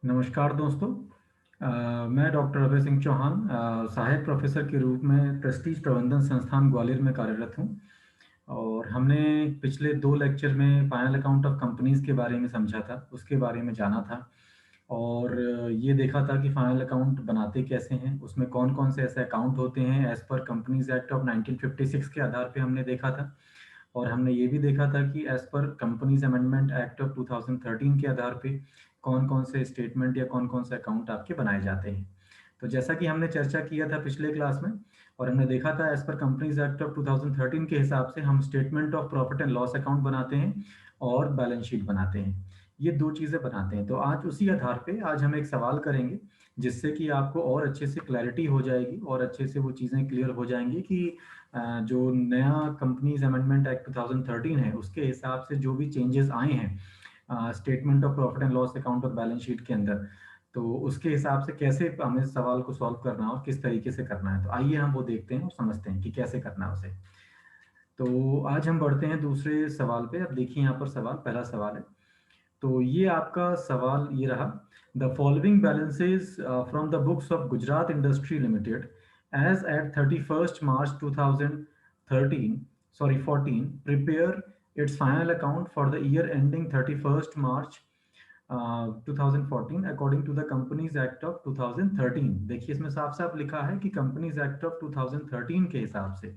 नमस्कार दोस्तों। मैं डॉक्टर अभय सिंह चौहान सहायक प्रोफेसर के रूप में प्रेस्टीज प्रबंधन संस्थान ग्वालियर में कार्यरत हूं। और हमने पिछले 2 लेक्चर में फाइनल अकाउंट ऑफ कंपनीज के बारे में समझा था, उसके बारे में जाना था। और ये देखा था कि फाइनल अकाउंट बनाते कैसे हैं, उसमें कौन कौन से ऐसे अकाउंट होते हैं as per companies act of 1956 के आधार पे हमने देखा था। और हमने ये भी देखा था कि as per companies amendment act of 2013 के आधार पे कौन कौन से स्टेटमेंट या कौन कौन से अकाउंट आपके बनाए जाते हैं। तो जैसा कि हमने चर्चा किया था पिछले क्लास में, और हमने देखा था as per companies act of 2013 के हिसाब से हम statement of profit and loss account बनाते हैं और बैलेंस शीट बनाते हैं। ये दो चीज़ें बनाते हैं। तो आज उसी आधार पे आज हम एक सवाल करेंगे जिससे कि आपको और अच्छे से क्लैरिटी हो जाएगी और अच्छे से वो चीज़ें क्लियर हो जाएंगी कि जो नया कंपनीज अमेंडमेंट एक्ट 2013 है उसके हिसाब से जो भी चेंजेस आए हैं statement of profit and loss account और बैलेंस शीट के अंदर, तो उसके हिसाब से कैसे हमें सवाल को सॉल्व करना है और किस तरीके से करना है। तो आइए हम वो देखते हैं और समझते हैं कि कैसे करना है उसे। तो आज हम बढ़ते हैं दूसरे सवाल पे। अब देखिए यहाँ पर सवाल, पहला सवाल है। तो ये आपका सवाल ये रहा। The following balances from the books of Gujarat industry limited as at 31st March 2013 sorry 14 prepare its final account for the year ending 31st March 2014 according to the companies act of 2013। देखिए इसमें साफ साफ लिखा है कि कंपनीज एक्ट ऑफ 2013 के हिसाब से,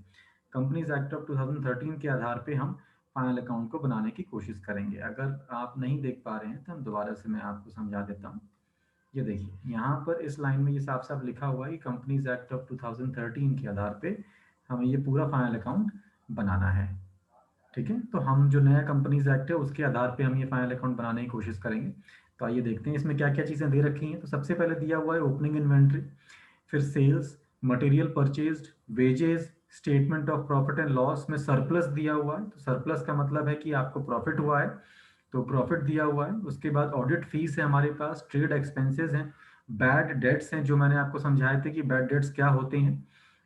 कंपनीज एक्ट ऑफ 2013 के आधार पे हम फाइनल अकाउंट को बनाने की कोशिश करेंगे। अगर आप नहीं देख पा रहे हैं तो हम दोबारा से मैं आपको समझा देता हूँ। ये देखिए यहाँ पर इस लाइन में ये साफ साफ लिखा हुआ है कि कंपनीज एक्ट ऑफ 2013 के आधार पे हमें ये पूरा फाइनल अकाउंट बनाना है। ठीक है, तो हम जो नया कंपनीज एक्ट है उसके आधार पे हम ये फाइनल अकाउंट बनाने की कोशिश करेंगे। तो आइए देखते हैं इसमें क्या क्या चीज़ें दे रखी हैं। तो सबसे पहले दिया हुआ है ओपनिंग इन्वेंट्री, फिर sales, material purchased, wages, statement of profit and loss में सरप्लस दिया हुआ है। तो सरप्लस का मतलब है कि आपको प्रॉफिट हुआ है, तो प्रॉफिट दिया हुआ है। उसके बाद ऑडिट फीस है हमारे पास, ट्रेड एक्सपेंसेस हैं, बैड डेट्स हैं जो मैंने आपको समझाए थे कि बैड डेट्स क्या होते हैं,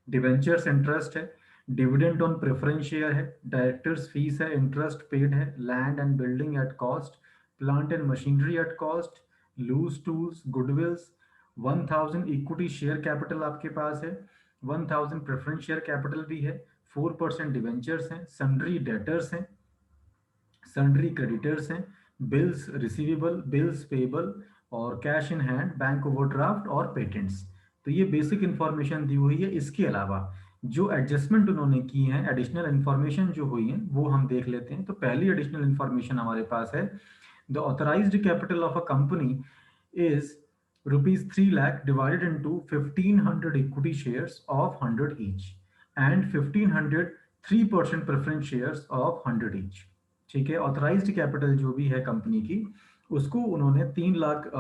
डिवेंचर्स इंटरेस्ट है, डिविडेंड ऑन प्रेफरेंस शेयर है, डायरेक्टर्स फीस है, इंटरेस्ट पेड है, land and building at cost, plant and machinery at cost, loose tools, goodwills, 1000 equity share capital आपके पास है, 1000 प्रेफरेंस शेयर कैपिटल भी है, 4% डिवेंचर्स हैं, सन्ड्री डेटर्स हैं, सन्ड्री क्रेडिटर्स हैं, बिल्स रिसीवेबल, बिल्स पेबल और cash in hand, bank overdraft और पेटेंट्स। तो ये बेसिक इंफॉर्मेशन दी हुई है। इसके अलावा जो एडजस्टमेंट उन्होंने की है, एडिशनल इंफॉर्मेशन जो हुई है वो हम देख लेते हैं। तो पहली एडिशनल इंफॉर्मेशन हमारे पास है, the authorised capital of a company is ₹3 lakh divided into 1500 equity shares of 100 each and 1500 3% preference shares of 100 each। ठीक है, ऑथराइज्ड कैपिटल जो भी है कंपनी की, उसको उन्होंने 3 लाख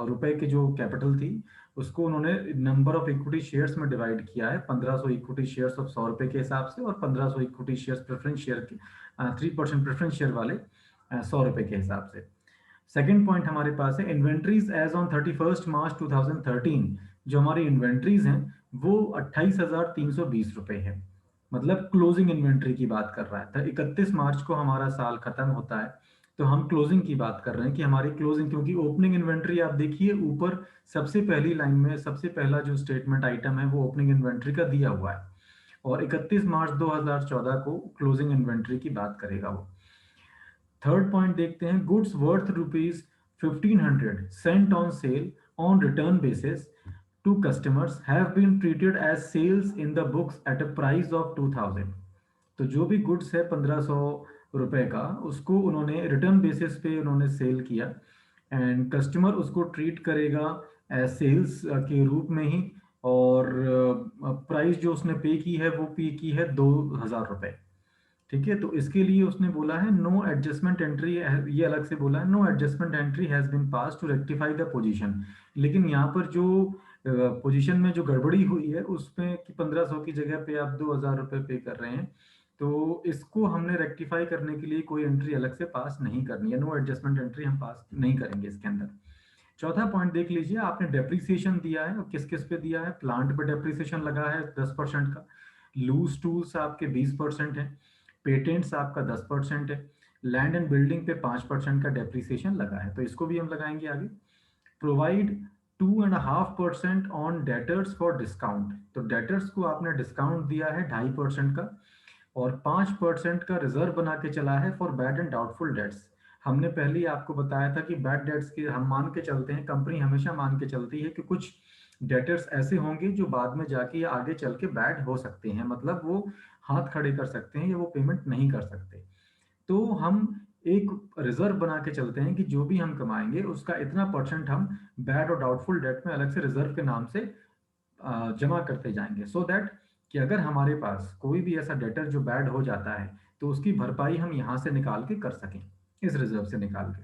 रुपए की जो कैपिटल थी उसको उन्होंने नंबर ऑफ इक्विटी शेयर्स में डिवाइड किया है। 1500 इक्विटी शेयर्स ऑफ 100 रुपए के हिसाब से और 1500 इक्विटी शेयर्स प्रेफरेंस शेयर के 3% प्रेफरेंस शेयर वाले 100 रुपए के हिसाब से। सेकेंड पॉइंट हमारे पास है inventories as on 31st March 2013। जो हमारी इन्वेंट्रीज हैं वो 28,320 रुपए है, मतलब क्लोजिंग इन्वेंट्री की बात कर रहा है। तो 31 मार्च को हमारा साल खत्म होता है, तो हम क्लोजिंग की बात कर रहे हैं कि हमारी क्लोजिंग, क्योंकि ओपनिंग इन्वेंट्री आप देखिए ऊपर सबसे पहली लाइन में सबसे पहला जो स्टेटमेंट आइटम है वो ओपनिंग इन्वेंट्री का दिया हुआ है और 31 मार्च 2014 को क्लोजिंग इन्वेंट्री की बात करेगा वो। थर्ड पॉइंट देखते हैं, goods worth ₹1500 sent on sale on return basis to customers have been treated as sales in the books at a price of 2000। तो जो भी गुड्स है 1500 रुपए का, उसको उन्होंने रिटर्न बेसिस पे उन्होंने सेल किया एंड कस्टमर उसको ट्रीट करेगा एज सेल्स के रूप में ही। और प्राइस जो उसने पे की है वो पे की है 2000 रुपए। ठीक है, तो इसके लिए उसने बोला है नो एडजस्टमेंट एंट्री, ये अलग से बोला है no adjustment entry has been pass to rectify the position. लेकिन यहाँ पर जो पोजीशन में जो गड़बड़ी हुई है उसमें कि 1500 की जगह पे आप 2000 रुपये पे कर रहे हैं, तो इसको हमने रेक्टिफाई करने के लिए कोई एंट्री अलग से पास नहीं करनी है। नो एडजस्टमेंट एंट्री हम पास नहीं करेंगे इसके अंदर। चौथा पॉइंट देख लीजिए, आपने डेप्रीसिएशन दिया है और किस किस पे दिया है। प्लांट पे डेप्रीसिएशन लगा है 10% का, लूज टूल्स आपके 20% है, पेटेंट्स आपका 10% है, लैंड एंड बिल्डिंग पे 5% का डेप्रीसिएशन लगा है, तो इसको भी हम लगाएंगे आगे। Provide 2.5% on debtors for discount. तो डेटर्स को आपने डिस्काउंट दिया है 2.5% का, और 5% का रिजर्व बना के चला है for bad and doubtful debts. हमने पहले ही आपको बताया था कि बैड डेट्स की हम मान के चलते हैं, कंपनी हमेशा मान के चलती है कि कुछ डेटर्स ऐसे होंगे जो बाद में जाके या आगे चल के बैड हो सकते हैं, मतलब वो हाथ खड़े कर सकते हैं या वो पेमेंट नहीं कर सकते। तो हम एक रिजर्व बना के चलते हैं कि जो भी हम कमाएंगे उसका इतना परसेंट हम बैड और डाउटफुल डेट में अलग से रिजर्व के नाम से जमा करते जाएंगे, सो दैट कि अगर हमारे पास कोई भी ऐसा डेटर जो बैड हो जाता है तो उसकी भरपाई हम यहाँ से निकाल के कर सकें, इस रिजर्व से निकाल के।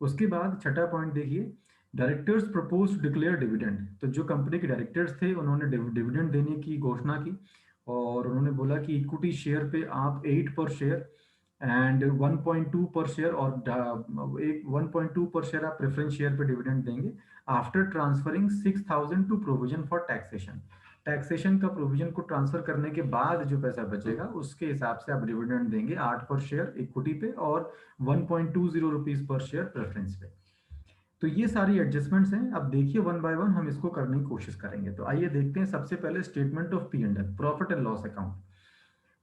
उसके बाद छठा पॉइंट देखिए, डायरेक्टर्स प्रपोज डिक्लेयर डिविडेंड। तो जो कंपनी के डायरेक्टर्स थे उन्होंने डिविडेंड देने की घोषणा की, और उन्होंने बोला कि इक्विटी शेयर पे आप 8 पर शेयर एंड 1.2 पर शेयर और एक 1.2 पर शेयर आप प्रेफरेंस शेयर पे डिविडेंड देंगे after transferring 6,000 to provision for taxation. Taxation का प्रोविजन को ट्रांसफर करने के बाद जो पैसा बचेगा उसके हिसाब से आप डिविडेंड देंगे 8 पर शेयर इक्विटी पे और 1.20 रुपीज पर शेयर प्रेफरेंस पे। तो ये सारी एडजस्टमेंट्स हैं। अब देखिए वन बाय वन हम इसको करने की कोशिश करेंगे। तो आइए देखते हैं सबसे पहले statement of P and L, profit and loss account.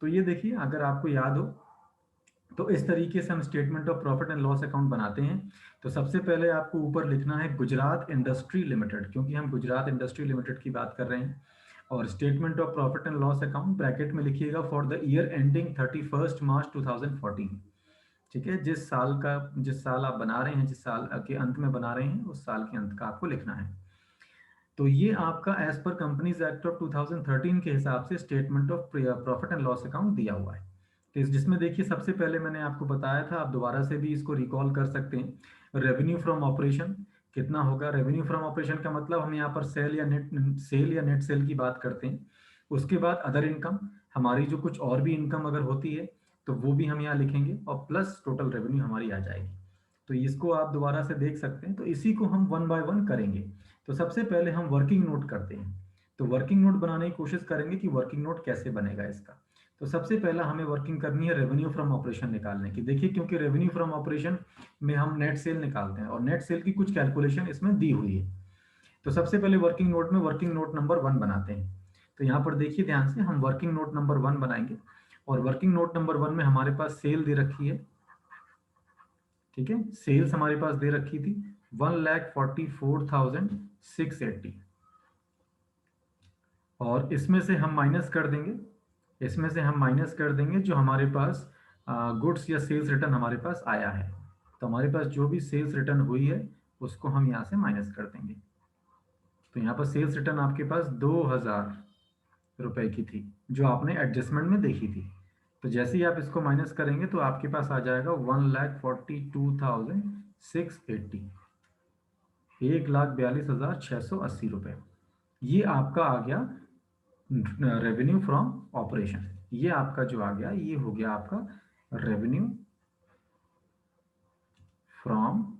तो ये देखिए, अगर आपको याद हो तो इस तरीके से हम statement of profit and loss account बनाते हैं। तो सबसे पहले आपको ऊपर लिखना है गुजरात इंडस्ट्री लिमिटेड, क्योंकि हम गुजरात इंडस्ट्री लिमिटेड की बात कर रहे हैं। और statement of profit and loss account bracket में लिखिएगा for the year ending 31 March 2014। ठीक है, जिस साल आप बना रहे हैं, जिस साल के अंत में बना रहे हैं, उस साल के अंत का आपको लिखना है। तो ये आपका as per companies act of 2013 के हिसाब से statement of profit and loss account दिया हुआ है। तो जिसमें देखिए सबसे पहले मैंने आपको बताया था, आप दोबारा से भी इसको रिकॉल कर सकते हैं। रेवेन्यू फ्रॉम ऑपरेशन कितना होगा? रेवेन्यू फ्रॉम ऑपरेशन का मतलब हम यहाँ पर सेल या नेट सेल की बात करते हैं। उसके बाद अदर इनकम, हमारी जो कुछ और भी इनकम अगर होती है तो वो भी हम यहाँ लिखेंगे, और प्लस टोटल रेवेन्यू हमारी आ जाएगी। तो इसको आप दोबारा से देख सकते हैं। तो इसी को हम वन बाय वन करेंगे। तो सबसे पहले हम वर्किंग नोट करते हैं। तो वर्किंग नोट बनाने की कोशिश करेंगे कि वर्किंग नोट कैसे बनेगा इसका। तो सबसे पहला हमें वर्किंग करनी है रेवेन्यू फ्रॉम ऑपरेशन निकालने की। देखिए, क्योंकि रेवेन्यू फ्रॉम ऑपरेशन में हम नेट सेल निकालते हैं और नेट सेल की कुछ कैलकुलेशन इसमें दी हुई है। तो सबसे पहले वर्किंग नोट में वर्किंग नोट नंबर 1 बनाते हैं। तो यहाँ पर देखिए ध्यान से, हम वर्किंग नोट नंबर 1 बनाएंगे, और वर्किंग नोट नंबर 1 में हमारे पास सेल दे रखी है। ठीक है, सेल्स हमारे पास दे रखी थी 1,44,680, और इसमें से हम माइनस कर देंगे जो हमारे पास गुड्स या सेल्स रिटर्न हमारे पास आया है। तो हमारे पास जो भी सेल्स रिटर्न हुई है उसको हम यहाँ से माइनस कर देंगे। तो यहाँ पर सेल्स रिटर्न आपके पास 2,000 रुपए की थी, जो आपने एडजस्टमेंट में देखी थी। तो जैसे ही आप इसको माइनस करेंगे तो आपके पास आ जाएगा 1,42,680, 1,42,680 रुपए। ये आपका आ गया रेवेन्यू फ्रॉम ऑपरेशन। ये आपका जो आ गया, ये हो गया आपका रेवेन्यू फ्रॉम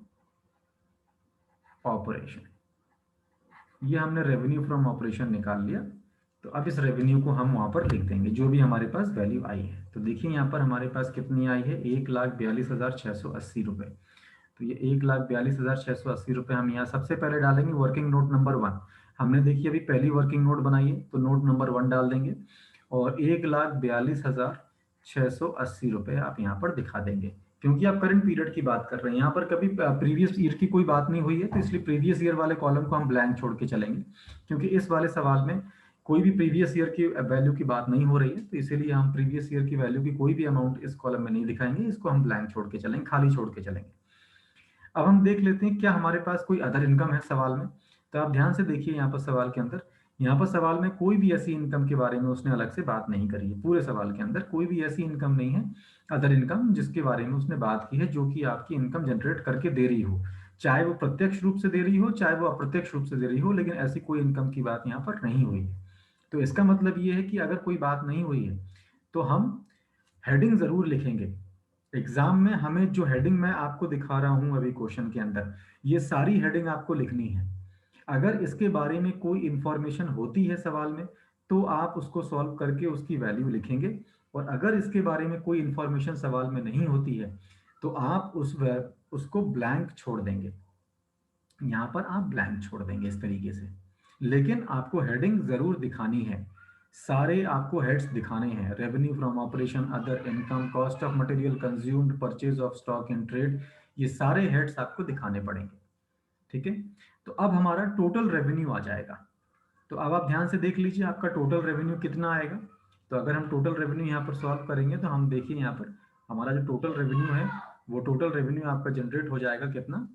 ऑपरेशन। ये हमने रेवेन्यू फ्रॉम ऑपरेशन निकाल लिया। तो अब इस रेवेन्यू को हम वहां पर लिख देंगे जो भी हमारे पास वैल्यू आई है। तो देखिए यहाँ पर हमारे पास कितनी आई है, 1,42,680 रुपए। तो ये 1,42,680 रुपए हम यहाँ सबसे पहले डालेंगे वर्किंग नोट नंबर 1। हमने देखिए अभी पहली वर्किंग नोट बनाई है, तो नोट नंबर 1 डाल देंगे, और 1,42,680 रुपए आप यहाँ पर दिखा देंगे। क्योंकि आप करंट पीरियड की बात कर रहे हैं, यहाँ पर कभी प्रीवियस ईयर की कोई बात नहीं हुई है, तो इसलिए प्रीवियस ईयर वाले कॉलम को हम ब्लैंक छोड़ के चलेंगे। क्योंकि इस वाले सवाल में कोई भी प्रीवियस ईयर की वैल्यू की बात नहीं हो रही है, तो इसीलिए हम प्रीवियस ईयर की वैल्यू की कोई भी अमाउंट इस कॉलम में नहीं दिखाएंगे, इसको हम ब्लैंक छोड़ के चलेंगे, खाली छोड़ के चलेंगे। अब हम देख लेते हैं क्या हमारे पास कोई अदर इनकम है सवाल में। तो आप ध्यान से देखिए यहाँ पर सवाल के अंदर, यहाँ पर सवाल में कोई भी ऐसी इनकम के बारे में उसने अलग से बात नहीं करी है। पूरे सवाल के अंदर कोई भी ऐसी इनकम नहीं है, अदर इनकम, जिसके बारे में उसने बात की है जो कि आपकी इनकम जनरेट करके दे रही हो, चाहे वो प्रत्यक्ष रूप से दे रही हो चाहे वो अप्रत्यक्ष रूप से दे रही हो, लेकिन ऐसी कोई इनकम की बात यहाँ पर नहीं हुई है। तो इसका मतलब ये है कि अगर कोई बात नहीं हुई है तो हम हेडिंग जरूर लिखेंगे। एग्जाम में हमें जो हेडिंग मैं आपको दिखा रहा हूं अभी क्वेश्चन के अंदर, ये सारी हेडिंग आपको लिखनी है। अगर इसके बारे में कोई इंफॉर्मेशन होती है सवाल में तो आप उसको सॉल्व करके उसकी वैल्यू लिखेंगे, और अगर इसके बारे में कोई इंफॉर्मेशन सवाल में नहीं होती है तो आप उसको ब्लैंक छोड़ देंगे। यहाँ पर आप ब्लैंक छोड़ देंगे इस तरीके से। लेकिन आपको हेडिंग ज़रूर दिखानी है, सारे आपको हेड्स दिखाने हैं। Revenue from operation, other income, cost of material consumed, purchase of stock in trade, ये सारे हेड्स आपको दिखाने पड़ेंगे। ठीक है, तो अब हमारा टोटल रेवेन्यू आ जाएगा। तो अब आप ध्यान से देख लीजिए आपका टोटल रेवेन्यू कितना आएगा। तो अगर हम टोटल रेवेन्यू यहाँ पर सॉल्व करेंगे तो हम देखिए यहाँ पर हमारा जो टोटल रेवेन्यू है वो टोटल रेवेन्यू आपका जनरेट हो जाएगा कितना,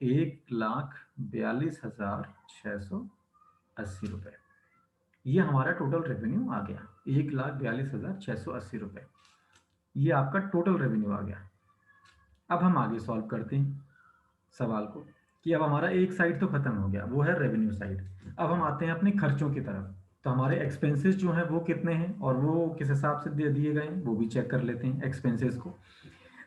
1,42,680 रुपये। ये हमारा टोटल रेवेन्यू आ गया, 1,42,680 रुपये। ये आपका टोटल रेवेन्यू आ गया। अब हम आगे सॉल्व करते हैं सवाल को कि अब हमारा एक साइड तो खत्म हो गया, वो है रेवेन्यू साइड। अब हम आते हैं अपने खर्चों की तरफ। तो हमारे एक्सपेंसेस जो हैं वो कितने हैं और वो किस हिसाब से दे दिए गए हैं वो भी चेक कर लेते हैं एक्सपेंसेस को।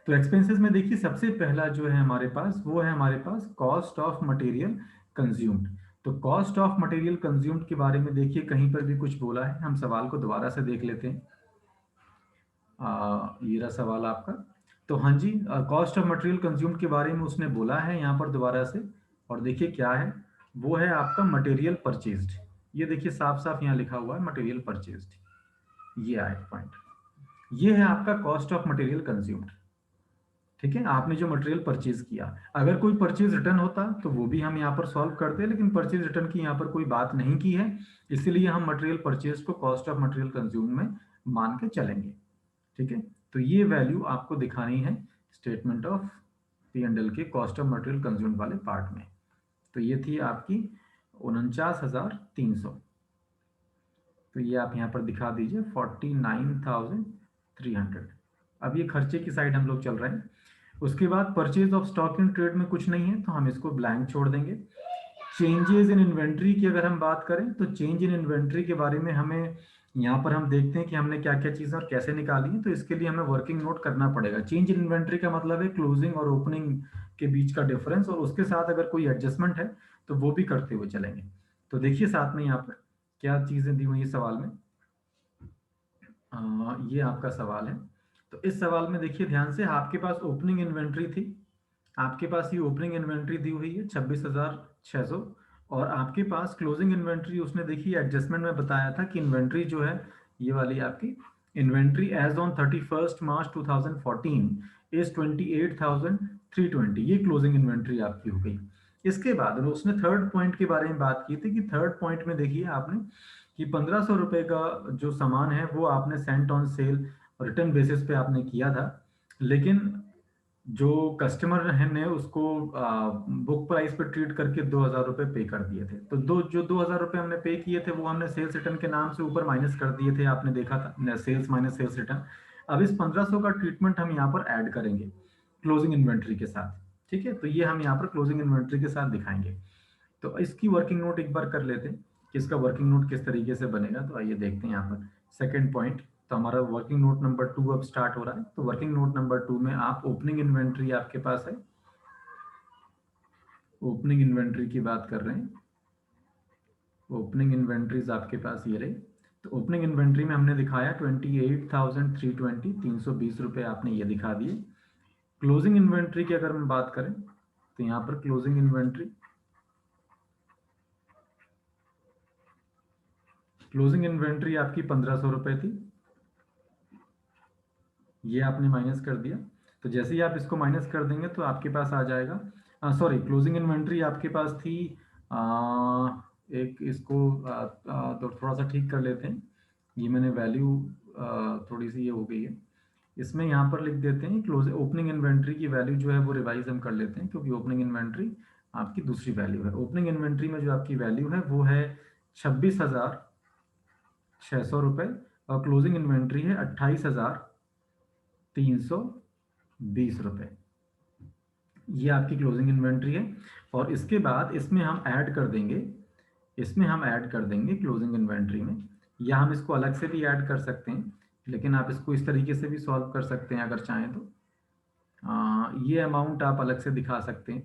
तो एक्सपेंसेस में देखिए सबसे पहला जो है हमारे पास वो है हमारे पास कॉस्ट ऑफ मटेरियल कंज्यूम्ड। तो कॉस्ट ऑफ मटेरियल कंज्यूम्ड के बारे में देखिए कहीं पर भी कुछ बोला है, हम सवाल को दोबारा से देख लेते हैं। ये रहा सवाल आपका। तो हाँ जी, कॉस्ट ऑफ मटेरियल कंज्यूम्ड के बारे में उसने बोला है यहाँ पर दोबारा से। और देखिए क्या है, वो है आपका मटेरियल परचेज्ड। ये देखिए साफ साफ यहाँ लिखा हुआ है मटेरियल परचेज्ड, ये आया पॉइंट। ये है आपका कॉस्ट ऑफ मटेरियल कंज्यूम्ड। ठीक है, आपने जो मटेरियल परचेज किया, अगर कोई परचेज रिटर्न होता तो वो भी हम यहाँ पर सॉल्व करते, लेकिन परचेज रिटर्न की यहाँ पर कोई बात नहीं की है, इसलिए हम मटेरियल परचेज को कॉस्ट ऑफ मटेरियल कंज्यूम में मान के चलेंगे। ठीक है, तो ये वैल्यू आपको दिखानी है statement of P and L के कॉस्ट ऑफ मटेरियल कंज्यूम वाले पार्ट में। तो ये थी आपकी 49,300। तो ये आप यहाँ पर दिखा दीजिए 49,300। अब ये खर्चे की साइड हम लोग चल रहे हैं। उसके बाद purchase of stock in trade में कुछ नहीं है तो हम इसको ब्लैंक छोड़ देंगे। चेंजेस इन इन्वेंट्री की अगर हम बात करें तो चेंज इन इन्वेंट्री के बारे में हमें यहाँ पर हम देखते हैं कि हमने क्या क्या चीज़ें और कैसे निकाली है। तो इसके लिए हमें वर्किंग नोट करना पड़ेगा। चेंज इन इन्वेंट्री का मतलब है क्लोजिंग और ओपनिंग के बीच का डिफरेंस, और उसके साथ अगर कोई एडजस्टमेंट है तो वो भी करते हुए चलेंगे। तो देखिए साथ में यहाँ पर क्या चीज़ें दी हुई है सवाल में। ये आपका सवाल है। तो इस सवाल में देखिए ध्यान से, आपके पास ओपनिंग इन्वेंट्री थी, आपके पास ये ओपनिंग इन्वेंट्री दी हुई है 26,600, और आपके पास क्लोजिंग इन्वेंट्री उसने देखिए एडजस्टमेंट में बताया था कि इन्वेंट्री जो है ये वाली आपकी inventory as on 31 March 2014 is 28,320, ये क्लोजिंग इन्वेंट्री आपकी हो गई। इसके बाद उसने थर्ड पॉइंट के बारे में बात की थी कि थर्ड पॉइंट में देखिए आपने कि 1,500 रुपए का जो सामान है वो आपने Saint on cell return basis पे आपने किया था, लेकिन जो कस्टमर है ने उसको बुक प्राइस पे ट्रीट करके 2,000 रुपये पे कर दिए थे। तो 2,000 रुपये हमने पे किए थे वो हमने सेल्स रिटर्न के नाम से ऊपर माइनस कर दिए थे, आपने देखा था सेल्स माइनस सेल्स रिटर्न। अब इस 1,500 का ट्रीटमेंट हम यहाँ पर ऐड करेंगे क्लोजिंग इन्वेंट्री के साथ। ठीक है, तो ये हम यहाँ पर क्लोजिंग इन्वेंट्री के साथ दिखाएंगे। तो इसकी वर्किंग नोट एक बार कर लेते हैं कि इसका वर्किंग नोट किस तरीके से बनेगा। तो आइए देखते हैं यहाँ पर सेकेंड पॉइंट। तो हमारा वर्किंग नोट नंबर 2 अब स्टार्ट हो रहा है। तो वर्किंग नोट नंबर 2 में आप ओपनिंग इन्वेंट्री आपके पास है, ओपनिंग इन्वेंट्री की बात कर रहे हैं। ओपनिंग इन्वेंट्रीज आपके पास ये रही। तो ओपनिंग इन्वेंट्री में हमने दिखाया 28,320, 320 रुपये आपने ये दिखा दिए। क्लोजिंग इन्वेंट्री की अगर हम बात करें तो यहाँ पर क्लोजिंग इन्वेंट्री, क्लोजिंग इन्वेंट्री आपकी 1,500 रुपये थी, ये आपने माइनस कर दिया। तो जैसे ही आप इसको माइनस कर देंगे तो आपके पास आ जाएगा, सॉरी क्लोजिंग इन्वेंट्री आपके पास थी एक इसको तो थोड़ा सा ठीक कर लेते हैं। ये मैंने वैल्यू थोड़ी सी ये हो गई है, इसमें यहाँ पर लिख देते हैं क्लोज ओपनिंग इन्वेंट्री की वैल्यू जो है वो रिवाइज हम कर लेते हैं, क्योंकि ओपनिंग इन्वेंट्री आपकी दूसरी वैल्यू है। ओपनिंग इन्वेंट्री में जो आपकी वैल्यू है वो है 26,600 रुपये, और क्लोजिंग इन्वेंट्री है 28,320 रुपये। ये आपकी क्लोजिंग इन्वेंट्री है। और इसके बाद इसमें हम ऐड कर देंगे, इसमें हम ऐड कर देंगे क्लोजिंग इन्वेंट्री में, या हम इसको अलग से भी ऐड कर सकते हैं, लेकिन आप इसको इस तरीके से भी सॉल्व कर सकते हैं अगर चाहें तो। ये अमाउंट आप अलग से दिखा सकते हैं,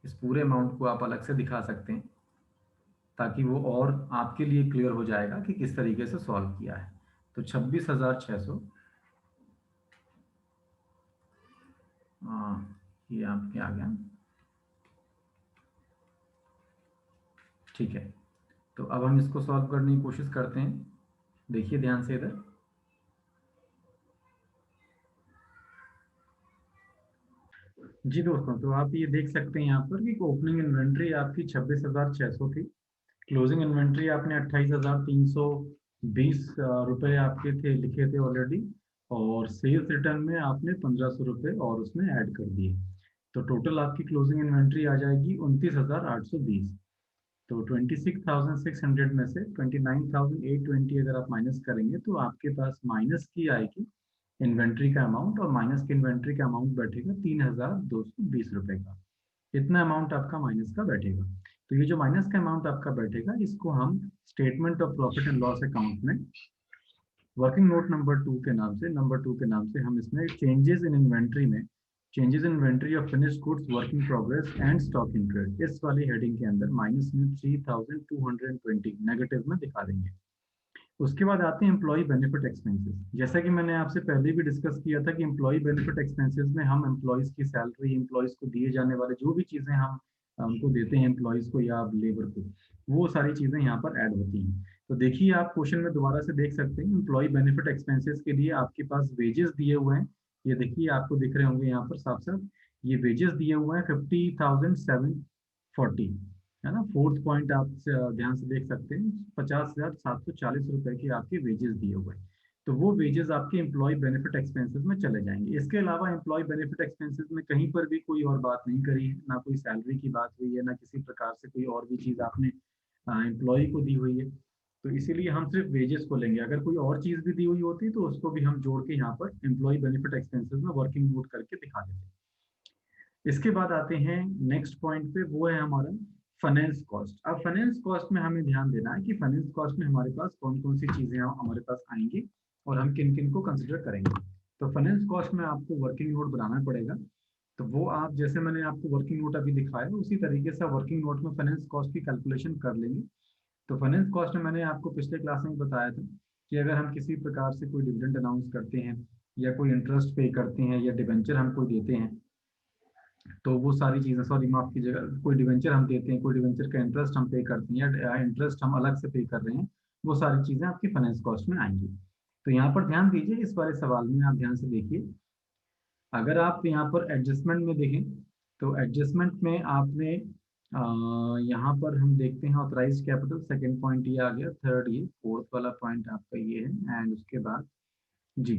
इस पूरे अमाउंट को आप अलग से दिखा सकते हैं, ताकि वो और आपके लिए क्लियर हो जाएगा कि किस तरीके से सॉल्व किया है। तो 26,600, ये आपके आ गया। ठीक है, तो अब हम इसको सॉल्व करने की कोशिश करते हैं। देखिए ध्यान से इधर, जी दोस्तों, तो आप ये देख सकते हैं यहाँ पर कि ओपनिंग इन्वेंट्री आपकी 26,600 थी, क्लोजिंग इन्वेंट्री आपने 28,320 रुपये आपके थे, लिखे थे ऑलरेडी, और सेल्स रिटर्न में आपने 1,500 रुपये और उसमें ऐड कर दिए। तो टोटल आपकी क्लोजिंग इन्वेंट्री आ जाएगी 29,820। तो 26,600 में से 29,820 अगर आप माइनस करेंगे तो आपके पास माइनस की आएगी इन्वेंट्री का अमाउंट, और माइनस की इन्वेंट्री का अमाउंट बैठेगा 3,220 रुपये का। इतना अमाउंट आपका माइनस का बैठेगा। तो ये जो माइनस का अमाउंट आपका बैठेगा, इसको हम statement of profit and loss account में वर्किंग नोट नंबर 2 के नाम से हम इसमें चेंजेस इन इन्वेंट्री में, changes in inventory of finished goods working progress and stock in trade, इस वाली हेडिंग के अंदर माइनस में 3,220 नेगेटिव में दिखा देंगे। उसके बाद आते हैं एम्प्लॉय बेनिफिट एक्सपेंसेस। जैसा कि मैंने आपसे पहले भी डिस्कस किया था कि एम्प्लॉय बेनिफिट एक्सपेंसेस में हम एम्प्लॉयज़ की सैलरी, एम्प्लॉयज़ को दिए जाने वाले जो भी चीज़ें हम उनको देते हैं एम्प्लॉयज़ को या लेबर को, वो सारी चीज़ें यहाँ पर ऐड होती हैं। तो देखिए आप क्वेश्चन में दोबारा से देख सकते हैं, एम्प्लॉय बेनिफिट एक्सपेंसेस के लिए आपके पास वेजेस दिए हुए हैं। ये देखिए आपको दिख रहे होंगे यहाँ पर साफ साफ, ये वेजेस दिए हुए हैं 50,740, है ना। फोर्थ पॉइंट आप ध्यान से देख सकते हैं, 50,740 रुपए के आपके वेजेस दिए हुए हैं। तो वो वेजेस आपके एम्प्लॉय बेनिफिट एक्सपेंसेस में चले जाएंगे। इसके अलावा एम्प्लॉय बेनिफिट एक्सपेंसेस में कहीं पर भी कोई और बात नहीं करी है, ना कोई सैलरी की बात हुई है, ना किसी प्रकार से कोई और भी चीज़ आपने एम्प्लॉय को दी हुई है। तो इसीलिए हम सिर्फ वेजेस को लेंगे। अगर कोई और चीज़ भी दी हुई होती तो उसको भी हम जोड़ के यहाँ पर एम्प्लॉय बेनिफिट एक्सपेंसेस में वर्किंग नोट करके दिखा देते। इसके बाद आते हैं नेक्स्ट पॉइंट पे, वो है हमारा फाइनेंस कॉस्ट। अब फाइनेंस कॉस्ट में हमें ध्यान देना है कि फाइनेंस कॉस्ट में हमारे पास कौन कौन सी चीजें हमारे पास आएंगी और हम किन किन को कंसिडर करेंगे। तो फाइनेंस कॉस्ट में आपको वर्किंग नोट बनाना पड़ेगा। तो वो आप, जैसे मैंने आपको वर्किंग नोट अभी दिखाया, उसी तरीके से वर्किंग नोट में फाइनेंस कॉस्ट की कैलकुलेशन कर लेंगे। तो फाइनेंस कॉस्ट में मैंने आपको पिछले क्लास में बताया था कि अगर हम किसी प्रकार से कोई डिविडेंड अनाउंस करते हैं या कोई इंटरेस्ट पे करते हैं या डिबेंचर हम कोई देते हैं, तो वो सारी चीज़ें, सॉरी माफ कीजिएगा, कोई डिवेंचर हम देते हैं, कोई डिवेंचर का इंटरेस्ट हम पे करते हैं या इंटरेस्ट हम अलग से पे कर रहे हैं, वो सारी चीज़ें आपकी फाइनेंस कॉस्ट में आएंगी। तो यहाँ पर ध्यान दीजिए, इस वाले सवाल में आप ध्यान से देखिए। अगर आप यहाँ पर एडजस्टमेंट में देखें तो एडजस्टमेंट में आपने यहाँ पर हम देखते हैं ऑथराइज कैपिटल, सेकेंड पॉइंट ये आ गया, थर्ड ये, फोर्थ वाला पॉइंट आपका ये है, एंड उसके बाद जी।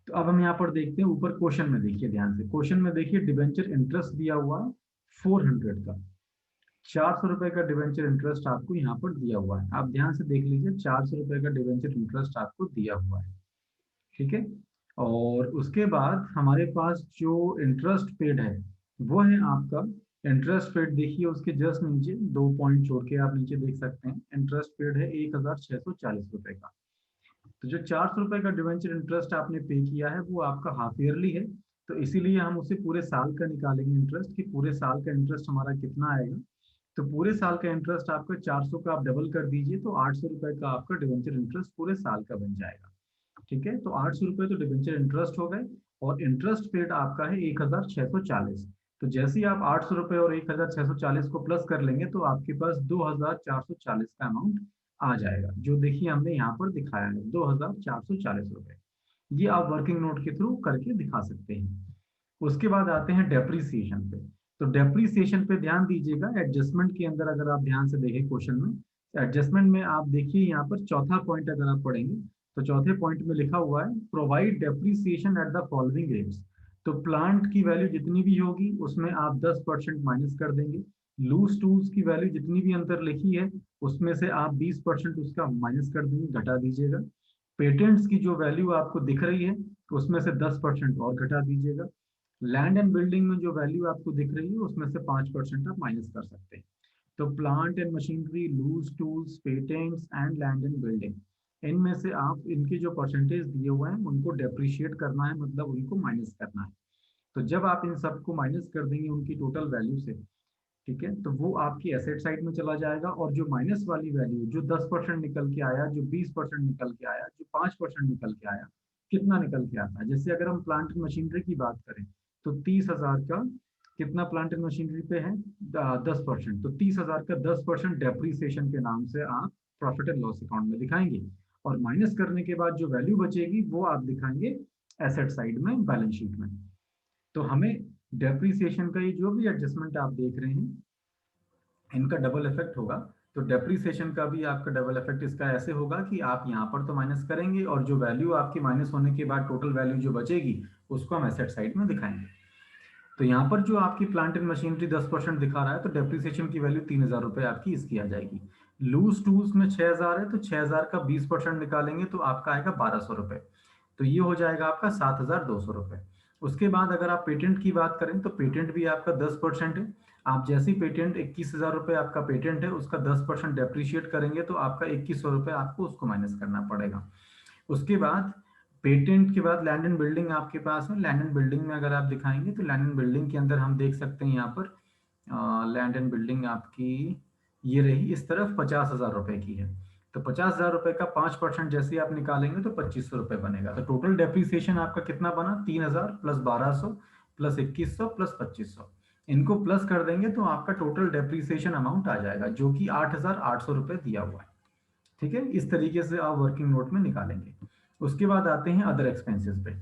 तो अब हम यहाँ पर देखते हैं ऊपर क्वेश्चन में, देखिए ध्यान से, क्वेश्चन में देखिए डिबेंचर इंटरेस्ट दिया हुआ है 400 का, 400 रुपए का डिबेंचर इंटरेस्ट आपको यहाँ पर दिया हुआ है। आप ध्यान से देख लीजिए, 400 रुपए का डिबेंचर इंटरेस्ट आपको दिया हुआ है, ठीक है। और उसके बाद हमारे पास जो इंटरेस्ट पेड है वो है आपका, इंटरेस्ट पेड देखिए उसके जस्ट नीचे 2 पॉइंट छोड़ के आप नीचे देख सकते हैं, इंटरेस्ट पेड है 1,640 रुपए का। तो जो 400 रुपए का डिवेंचर इंटरेस्ट आपने पे किया है वो आपका हाफ ईयरली है, तो इसीलिए हम उसे पूरे साल का निकालेंगे इंटरेस्ट, कि पूरे साल का इंटरेस्ट हमारा कितना आएगा। तो पूरे साल का इंटरेस्ट आपका 400 का आप डबल कर दीजिए तो 800 रुपए का आपका डिवेंचर इंटरेस्ट पूरे साल का बन जाएगा, ठीक है। तो 800 रुपए तो डिवेंचर इंटरेस्ट हो गए, और इंटरेस्ट पेड आपका है 1,640। तो जैसे ही आप 800 रुपए और 1,640 को प्लस कर लेंगे तो आपके पास 2,440 का अमाउंट आ जाएगा, जो देखिए हमने यहाँ पर दिखाया है 2,440 रुपए। ये आप वर्किंग नोट के थ्रू करके दिखा सकते हैं। उसके बाद आते हैं डेप्रीसिएशन पे। तो डेप्रीसिएशन पे ध्यान दीजिएगा, एडजस्टमेंट के अंदर अगर आप ध्यान से देखें क्वेश्चन में, एडजस्टमेंट में आप देखिए यहाँ पर चौथा पॉइंट अगर आप पढ़ेंगे तो चौथे पॉइंट में लिखा हुआ है provide depreciation at the following rates. तो प्लांट की वैल्यू जितनी भी होगी उसमें आप 10% माइनस कर देंगे, लूज टूल्स की वैल्यू जितनी भी अंदर लिखी है उसमें से आप 20% उसका माइनस कर देंगे, घटा दीजिएगा। पेटेंट्स की जो वैल्यू आपको दिख रही है उसमें से 10% और घटा दीजिएगा। लैंड एंड बिल्डिंग में जो वैल्यू आपको दिख रही है उसमें से 5% आप माइनस कर सकते हैं। तो plant and machinery, loose tools, patents and land and building, इनमें से आप इनके जो परसेंटेज दिए हुए हैं उनको डेप्रिशिएट करना है, मतलब उनको माइनस करना है। तो जब आप इन सबको माइनस कर देंगे उनकी टोटल वैल्यू से, ठीक है, तो वो आपकी एसेट साइड में चला जाएगा, और जो माइनस वाली वैल्यू, जो 10% निकल के आया, जो 20% निकल के आया, जो 5% निकल के आया, कितना निकल के आता है, जैसे अगर हम प्लांट मशीनरी की बात करें तो 30,000 का कितना प्लांट एंड मशीनरी पे है? 10%। तो 30,000 का 10% डेप्रीसिएशन के नाम से आप प्रॉफिट एंड लॉस अकाउंट में दिखाएंगे, और माइनस करने के बाद जो वैल्यू बचेगी वो आप दिखाएंगे एसेट साइड में, बैलेंस शीट में। तो हमें डेप्रीसिएशन का ये जो भी एडजस्टमेंट आप देख रहे हैं, इनका डबल इफेक्ट होगा। तो डेप्रीसिएशन का भी आपका डबल इफेक्ट इसका ऐसे होगा कि आप यहाँ पर तो माइनस करेंगे, और जो वैल्यू आपकी माइनस होने के बाद टोटल वैल्यू जो बचेगी उसको हम एसेट साइड में दिखाएंगे। तो यहाँ पर जो आपकी प्लांट एंड मशीनरी 10% दिखा रहा है, तो डेप्रिसिएशन की वैल्यू 3,000 रुपए आपकी इसकी आ जाएगी। लूज टूल्स में 6,000 है, तो 6,000 का 20% निकालेंगे तो आपका आएगा 1,200 रुपए। तो ये हो जाएगा आपका 7,200 रुपए। उसके बाद अगर आप पेटेंट की बात करें, तो पेटेंट भी आपका 10% है। आप जैसी पेटेंट 21,000 रुपए आपका पेटेंट है, उसका 10% डेप्रिशिएट करेंगे तो आपका 2,100 रुपए आपको उसको माइनस करना पड़ेगा। उसके बाद पेटेंट के बाद लैंड एंड बिल्डिंग आपके पास है। लैंड एंड बिल्डिंग में अगर आप दिखाएंगे तो लैंड एंड बिल्डिंग के अंदर हम देख सकते हैं यहाँ पर लैंड एंड बिल्डिंग आपकी ये रही, इस तरफ 50,000 रुपए की है। तो 50,000 रुपए का 5% जैसे आप निकालेंगे तो 2,500 रुपए बनेगा। तो टोटल डेप्रिसिएशन आपका कितना बना? 3,000 प्लस 1,200 प्लस 2,100 प्लस 2,500। इनको प्लस कर देंगे तो आपका टोटल डेप्रिसिएशन अमाउंट आ जाएगा, जो कि 8,800 रुपए दिया हुआ है। ठीक है, इस तरीके से आप वर्किंग नोट में निकालेंगे। उसके बाद आते हैं अदर एक्सपेंसेस पे।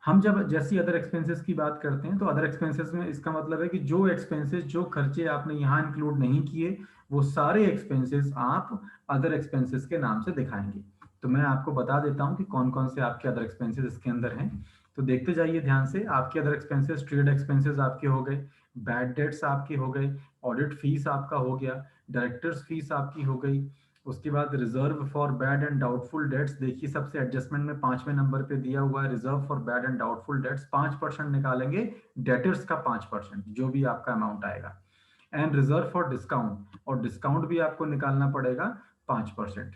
हम जब जैसी अदर एक्सपेंसेस की बात करते हैं, तो अदर एक्सपेंसेस में इसका मतलब है कि जो एक्सपेंसेस, जो खर्चे आपने यहाँ इंक्लूड नहीं किए, वो सारे एक्सपेंसेस आप अदर एक्सपेंसेस के नाम से दिखाएंगे। तो मैं आपको बता देता हूँ कि कौन कौन से आपके अदर एक्सपेंसेस इसके अंदर हैं। तो देखते जाइए ध्यान से। आपके अदर एक्सपेंसेस, ट्रेड एक्सपेंसेस आपके हो गए, बैड डेट्स आपके हो गए, ऑडिट फीस आपका हो गया, डायरेक्टर्स फीस आपकी हो गई। उसके बाद reserve for bad and doubtful debts, देखिए सबसे एडजस्टमेंट में 5वें नंबर पे दिया हुआ है reserve for bad and doubtful debts. 5% निकालेंगे डेटर्स का 5%, जो भी आपका अमाउंट आएगा। एंड रिजर्व फॉर डिस्काउंट, और डिस्काउंट भी आपको निकालना पड़ेगा 5%।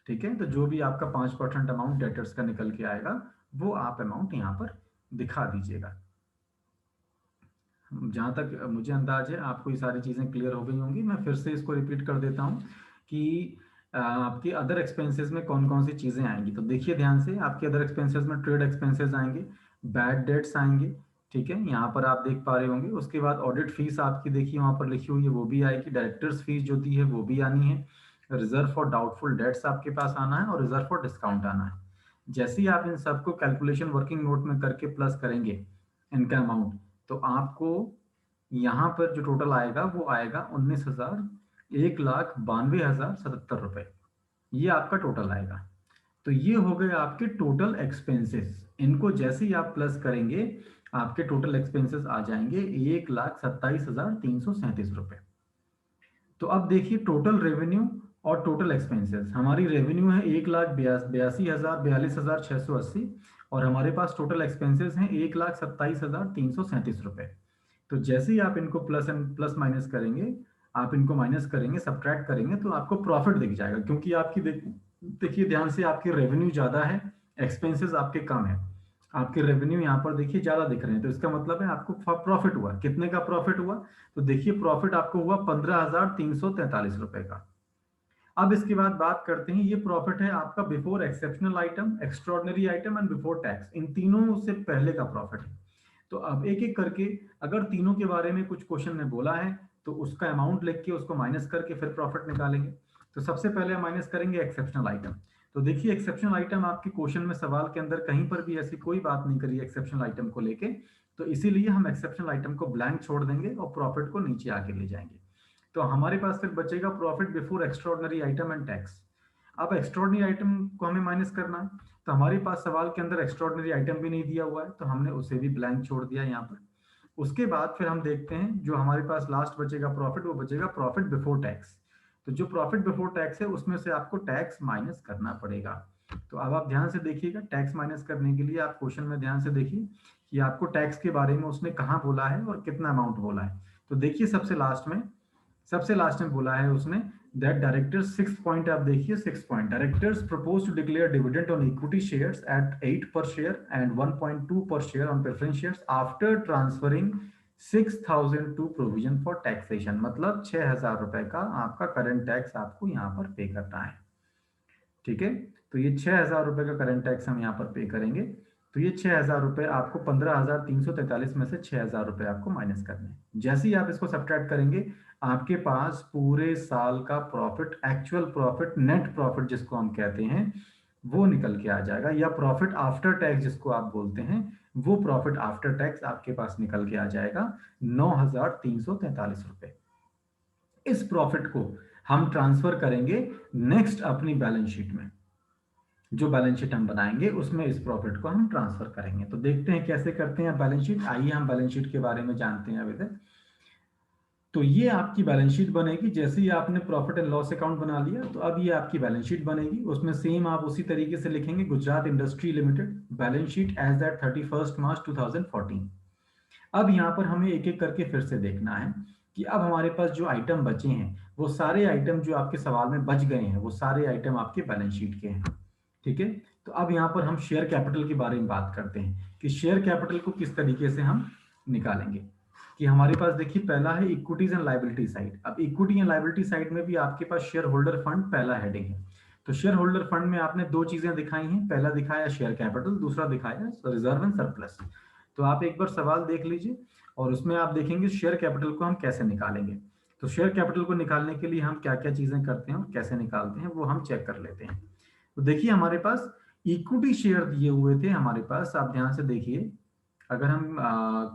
ठीक है, तो जो भी आपका 5% अमाउंट डेटर्स का निकल के आएगा, वो आप अमाउंट यहाँ पर दिखा दीजिएगा। जहाँ तक मुझे अंदाज है आपको ये सारी चीज़ें क्लियर हो गई होंगी। मैं फिर से इसको रिपीट कर देता हूँ कि आपके अदर एक्सपेंसेस में कौन कौन सी चीज़ें आएंगी। तो देखिए ध्यान से, आपके अदर एक्सपेंसेस में ट्रेड एक्सपेंसेस आएंगे, बैड डेट्स आएंगे, ठीक है, यहाँ पर आप देख पा रहे होंगे। उसके बाद ऑडिट फीस आपकी देखिए वहाँ पर लिखी हुई है, वो भी आएगी। डायरेक्टर्स फीस जो दी है वो भी आनी है। रिजर्व फॉर डाउटफुल डेट्स आपके पास आना है, और रिजर्व फॉर डिस्काउंट आना है। जैसे ही आप इन सबको कैलकुलेशन वर्किंग नोट में करके प्लस करेंगे इनका अमाउंट, तो आपको यहाँ पर जो टोटल आएगा वो आएगा 1,92,77 रुपए। ये आपका टोटल आएगा। तो ये हो गए आपके टोटल एक्सपेंसेस। इनको जैसे ही आप प्लस करेंगे, आपके टोटल एक्सपेंसेस आ जाएंगे 1,27,337 रुपए। तो अब देखिए टोटल रेवेन्यू और टोटल एक्सपेंसेस। हमारी रेवेन्यू है 1,82,042,680, और हमारे पास टोटल एक्सपेंसेस हैं 1,27,337 रुपए। तो जैसे ही आप इनको प्लस एंड प्लस माइनस करेंगे, आप इनको माइनस करेंगे, सब्ट्रैक्ट करेंगे, तो आपको प्रॉफिट दिख जाएगा। क्योंकि आपकी देखिए ध्यान से, आपकी रेवेन्यू ज्यादा है, एक्सपेंसेस आपके कम है। आपके रेवेन्यू यहाँ पर देखिए ज्यादा दिख रहे हैं, तो इसका मतलब है आपको प्रॉफिट हुआ। कितने का प्रॉफिट हुआ? तो देखिए प्रॉफिट आपको हुआ 15,343 रुपए का। अब इसके बाद बात करते हैं, ये प्रॉफिट है आपका before exceptional item, extraordinary item and before tax. इन तीनों से पहले का प्रॉफिट है। तो अब एक एक करके, अगर तीनों के बारे में कुछ क्वेश्चन में बोला है, तो उसका अमाउंट लिख के उसको माइनस करके फिर प्रॉफिट निकालेंगे। तो सबसे पहले हम माइनस करेंगे एक्सेप्शनल आइटम। तो देखिए एक्सेप्शनल आइटम आपके क्वेश्चन में, सवाल के अंदर कहीं पर भी ऐसी कोई बात नहीं करी एक्सेप्शनल आइटम को लेके, तो इसीलिए हम एक्सेप्शनल आइटम को ब्लैंक छोड़ देंगे और प्रॉफिट को नीचे आके ले जाएंगे। तो हमारे पास फिर बचेगा profit before extraordinary item and tax. अब एक्स्ट्रॉर्डनरी आइटम को हमें माइनस करना है, तो हमारे पास सवाल के अंदर एक्स्ट्रॉर्डनरी आइटम भी नहीं दिया हुआ है, तो हमने उसे भी ब्लैंक छोड़ दिया यहाँ पर। उसके बाद फिर हम देखते हैं जो हमारे पास लास्ट बचेगा प्रॉफिट, वो बचेगा प्रॉफिट बिफोर टैक्स। तो जो प्रॉफिट बिफोर टैक्स है उसमें से आपको टैक्स माइनस करना पड़ेगा। तो अब आप ध्यान से देखिएगा, टैक्स माइनस करने के लिए आप क्वेश्चन में ध्यान से देखिए कि आपको टैक्स के बारे में उसने कहाँ बोला है और कितना अमाउंट बोला है। तो देखिए सबसे लास्ट में बोला है उसने दैट डायरेक्टर्स, 6th पॉइंट आप देखिए, 6th point, directors propose to declare dividend on equity shares at 8 per share and 1.2 पर share on preference shares after transferring 6,000 to provision for taxation. मतलब 6,000 रुपए का आपका करंट टैक्स आपको यहाँ पर पे करना है। ठीक है, तो ये 6,000 रुपए का करंट टैक्स हम यहाँ पर पे करेंगे। तो ये 6,000 रुपये आपको 15,343 में से 6,000 रुपये आपको माइनस करने हैं। जैसे ही आप इसको सब्ट्रैक्ट करेंगे, आपके पास पूरे साल का profit, actual profit, net profit जिसको हम कहते हैं, वो निकल के आ जाएगा, या प्रॉफिट आफ्टर टैक्स जिसको आप बोलते हैं, वो प्रॉफिट आफ्टर टैक्स आपके पास निकल के आ जाएगा 9,343 रुपये। इस प्रॉफिट को हम ट्रांसफर करेंगे नेक्स्ट अपनी बैलेंस शीट में। जो बैलेंस शीट हम बनाएंगे उसमें इस प्रॉफिट को हम ट्रांसफर करेंगे। तो देखते हैं कैसे करते हैं बैलेंस शीट। आइए हम बैलेंस शीट के बारे में जानते हैं अभी तक। तो ये आपकी बैलेंस शीट बनेगी। जैसे ही आपने प्रॉफिट एंड लॉस अकाउंट बना लिया, तो अब ये आपकी बैलेंस शीट बनेगी। उसमें सेम आप उसी तरीके से लिखेंगे, Gujarat industry limited balance sheet as at 31 March 2014। अब यहाँ पर हमें एक एक करके फिर से देखना है कि अब हमारे पास जो आइटम बचे हैं, वो सारे आइटम जो आपके सवाल में बच गए हैं, वो सारे आइटम आपके बैलेंस शीट के हैं। ठीक है, तो अब यहाँ पर हम शेयर कैपिटल के बारे में बात करते हैं कि शेयर कैपिटल को किस तरीके से हम निकालेंगे। कि हमारे पास देखिए पहला है इक्विटीज एंड लायबिलिटी साइड। अब इक्विटी एंड लायबिलिटी साइड में भी आपके पास शेयर होल्डर फंड पहला हेडिंग है। तो शेयर होल्डर फंड में आपने दो चीजें दिखाई हैं, पहला दिखाया शेयर कैपिटल, दूसरा दिखाया रिजर्व एंड सरप्लस। तो आप एक बार सवाल देख लीजिए और उसमें आप देखेंगे शेयर कैपिटल को हम कैसे निकालेंगे। तो शेयर कैपिटल को निकालने के लिए हम क्या क्या चीजें करते हैं और कैसे निकालते हैं, वो हम चेक कर लेते हैं। तो देखिए हमारे पास इक्विटी शेयर दिए हुए थे हमारे पास, आप ध्यान से देखिए। अगर हम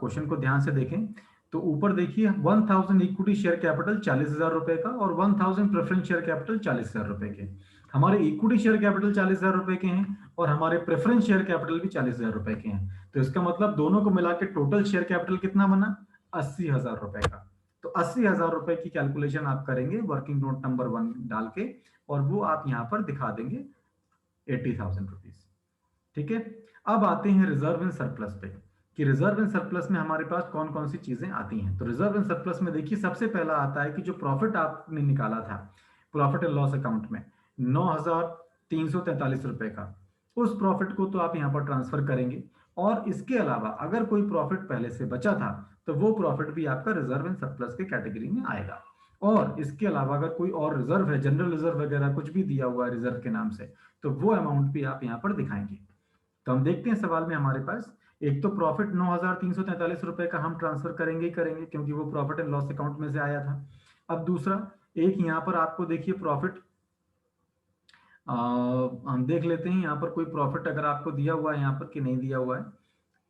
क्वेश्चन को ध्यान से देखें तो ऊपर देखिए 1000 इक्विटी शेयर कैपिटल 40,000 रुपए का और 1000 प्रेफरेंस शेयर कैपिटल 40,000 रुपए के। हमारे इक्विटी शेयर कैपिटल 40,000 रुपए के हैं और हमारे प्रेफरेंस शेयर कैपिटल भी 40,000 रुपए के हैं। तो इसका मतलब दोनों को मिला के टोटल शेयर कैपिटल कितना बना, 80,000 रुपए का। तो 80,000 रुपए की कैलकुलेशन आप करेंगे वर्किंग नोट नंबर 1 डाल के, और वो आप यहाँ पर दिखा देंगे 80,000 रुपीज। ठीक है, अब आते हैं रिजर्व एंड सरप्लस पे कि रिजर्व एंड सरप्लस में हमारे पास कौन कौन सी चीजें आती हैं। तो रिजर्व एंड सरप्लस में देखिए सबसे पहला आता है कि जो प्रॉफिट आपने निकाला था प्रॉफिट एंड लॉस अकाउंट में 9,343 रुपए का, उस प्रॉफिट को तो आप यहाँ पर ट्रांसफर करेंगे। और इसके अलावा अगर कोई प्रॉफिट पहले से बचा था तो वो प्रॉफिट भी आपका रिजर्व एंड सरप्लस के कैटेगरी में आएगा। और इसके अलावा अगर कोई और रिजर्व है, जनरल रिजर्व वगैरह कुछ भी दिया हुआ है रिजर्व के नाम से, तो वो अमाउंट भी आप यहाँ पर दिखाएंगे। तो हम देखते हैं सवाल में हमारे पास एक तो प्रॉफिट 9,343 रुपए का हम ट्रांसफर करेंगे ही करेंगे क्योंकि वो प्रॉफिट एंड लॉस अकाउंट में से आया था। अब दूसरा एक यहाँ पर आपको देखिए प्रॉफिट, हम देख लेते हैं यहाँ पर कोई प्रॉफिट अगर आपको दिया हुआ है यहाँ पर कि नहीं दिया हुआ है।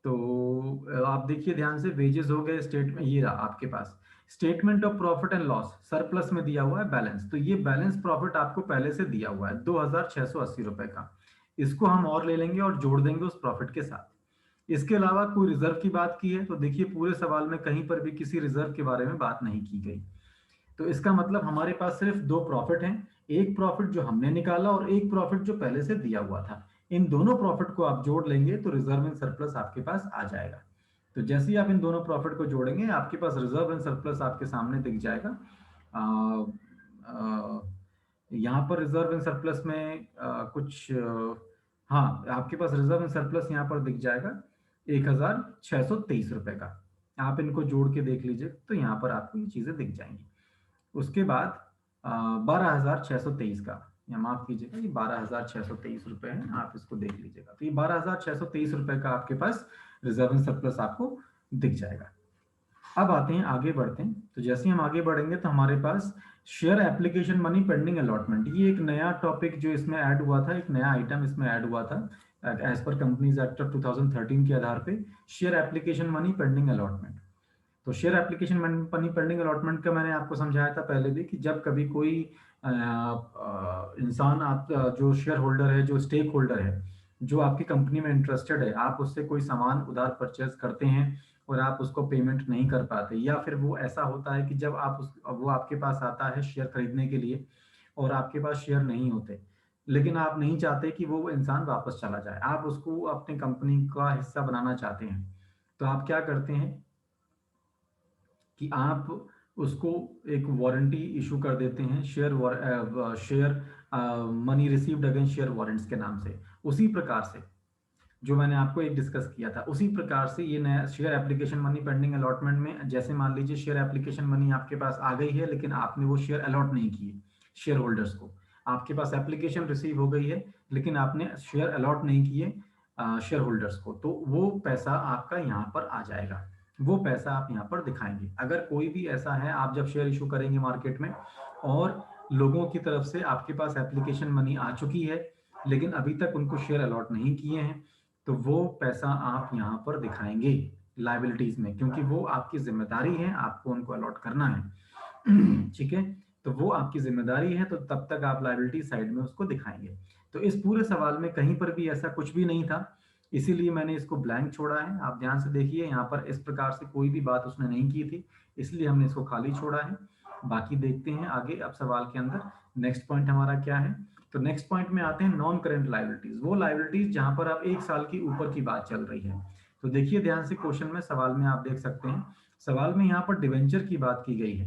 तो आप देखिए ध्यान से, वेजेस हो गए, स्टेटमेंट ये रहा आपके पास, statement of profit and loss surplus में दिया हुआ है बैलेंस। तो ये बैलेंस प्रॉफिट आपको पहले से दिया हुआ है 2,680 रुपए का। इसको हम और ले लेंगे और जोड़ देंगे उस प्रॉफिट के साथ। इसके अलावा कोई रिजर्व की बात की है तो देखिए पूरे सवाल में कहीं पर भी किसी रिजर्व के बारे में बात नहीं की गई। तो इसका मतलब हमारे पास सिर्फ दो प्रॉफिट हैं, एक प्रॉफिट जो हमने निकाला और एक प्रॉफिट जो पहले से दिया हुआ था। इन दोनों प्रॉफिट को आप जोड़ लेंगे तो रिजर्व एंड सरप्लस आपके पास आ जाएगा। तो जैसे ही आप इन दोनों प्रॉफिट को जोड़ेंगे आपके पास रिजर्व एंड सरप्लस आपके सामने दिख जाएगा। यहाँ पर रिजर्व एंड सरप्लस में हाँ, आपके पास रिजर्व एंड सरप्लस यहाँ पर दिख जाएगा 1,623 रुपए का। आप इनको जोड़ के देख लीजिए तो यहाँ पर आपको ये चीजें दिख जाएंगी। उसके बाद 12,623 का, या माफ कीजिएगा ये 12,623 रुपए है, आप इसको देख लीजिएगा। तो ये 12,623 रुपए का आपके पास रिजर्व एंड सरप्लस आपको दिख जाएगा। अब आते हैं, आगे बढ़ते हैं। तो जैसे ही हम आगे बढ़ेंगे तो हमारे पास share application money pending allotment, ये एक नया टॉपिक जो इसमें ऐड हुआ था, एक नया आइटम इसमें ऐड हुआ था as per companies act of 2013 के आधार पे, share application money pending allotment. तो share application money pending allotment का मैंने आपको समझाया था पहले भी कि जब कभी कोई इंसान, आप जो शेयर होल्डर है, जो स्टेक होल्डर है, जो आपकी कंपनी में इंटरेस्टेड है, आप उससे कोई सामान उधार परचेज करते हैं और आप उसको पेमेंट नहीं कर पाते, या फिर वो ऐसा होता है कि जब वो आपके पास आता है शेयर खरीदने के लिए और आपके पास शेयर नहीं होते, लेकिन आप नहीं चाहते कि वो इंसान वापस चला जाए, आप उसको अपनी कंपनी का हिस्सा बनाना चाहते हैं, तो आप क्या करते हैं कि आप उसको एक वारंटी इशू कर देते हैं, share money received against share warrants के नाम से। उसी प्रकार से जो मैंने आपको एक डिस्कस किया था, उसी प्रकार से ये नया share application money pending allotment में, जैसे मान लीजिए शेयर एप्लीकेशन मनी आपके पास आ गई है लेकिन आपने वो शेयर अलॉट नहीं किए शेयर होल्डर्स को, आपके पास एप्लीकेशन रिसीव हो गई है लेकिन आपने शेयर अलॉट नहीं किए, शेयर होल्डर्स को, तो वो पैसा आपका यहाँ पर आ जाएगा, वो पैसा आप यहाँ पर दिखाएंगे। अगर कोई भी ऐसा है, आप जब शेयर इशू करेंगे मार्केट में और लोगों की तरफ से आपके पास एप्लीकेशन मनी आ चुकी है लेकिन अभी तक उनको शेयर अलॉट नहीं किए हैं, तो वो पैसा आप यहाँ पर दिखाएंगे लाइबिलिटीज में, क्योंकि वो आपकी जिम्मेदारी है, आपको उनको अलॉट करना है। ठीक है, तो वो आपकी जिम्मेदारी है, तो तब तक आप लाइबिलिटी साइड में उसको दिखाएंगे। तो इस पूरे सवाल में कहीं पर भी ऐसा कुछ भी नहीं था, इसीलिए मैंने इसको ब्लैंक छोड़ा है। आप ध्यान से देखिए, यहाँ पर इस प्रकार से कोई भी बात उसने नहीं की थी, इसलिए हमने इसको खाली छोड़ा है। बाकी देखते हैं आगे अब सवाल के अंदर नेक्स्ट पॉइंट हमारा क्या है। तो नेक्स्ट पॉइंट में आते हैं नॉन करेंट लाइबिलिटीज, वो लाइबिलिटीज जहां पर आप 1 साल की ऊपर की बात चल रही है। तो देखिए ध्यान से, क्वेश्चन में, सवाल में आप देख सकते हैं, सवाल में यहाँ पर डिवेंचर की बात की गई है।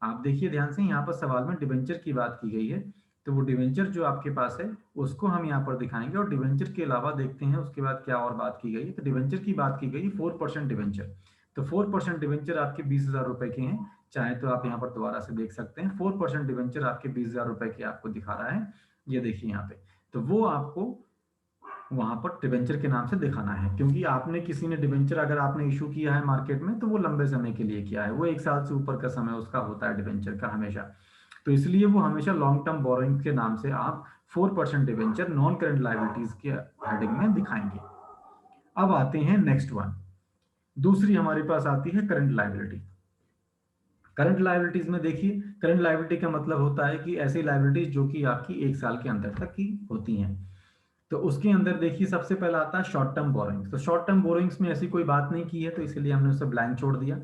आप देखिए ध्यान से, यहाँ पर सवाल में डिवेंचर की बात की गई है, तो वो डिवेंचर जो आपके पास है उसको हम यहाँ पर दिखाएंगे, और डिवेंचर के अलावा देखते हैं उसके बाद क्या और बात की गई। तो डिवेंचर की बात की गई 4% डिवेंचर, तो 4% डिवेंचर आपके 20,000 रुपए के हैं। चाहे तो आप यहाँ पर दोबारा से देख सकते हैं, 4% डिवेंचर आपके 20,000 रुपए के आपको दिखा रहा है, ये देखिए यहाँ पे। तो वो आपको वहां पर डिवेंचर के नाम से दिखाना है, क्योंकि आपने किसी ने डिवेंचर अगर आपने इशू किया है मार्केट में, तो वो लंबे समय के लिए किया है, वो 1 साल से ऊपर का समय उसका होता है डिवेंचर का हमेशा, तो इसलिए वो हमेशा लॉन्ग टर्म बोरोइंग के नाम से आप 4% डिवेंचर नॉन करेंट लाइबिलिटीज के हेडिंग में दिखाएंगे। अब आते हैं नेक्स्ट वन, दूसरी हमारे पास आती है करंट लाइबिलिटी। करंट लाइबिलिटीज में देखिए, करंट लाइबिलिटी का मतलब होता है कि ऐसी लाइबिलिटीज जो कि आपकी 1 साल के अंदर तक की होती हैं। तो उसके अंदर देखिए सबसे पहला आता है शॉर्ट टर्म बोरोइंग्स। तो शॉर्ट टर्म बोरोइंग्स में ऐसी कोई बात नहीं की है, तो इसीलिए हमने उसे ब्लैंक छोड़ दिया।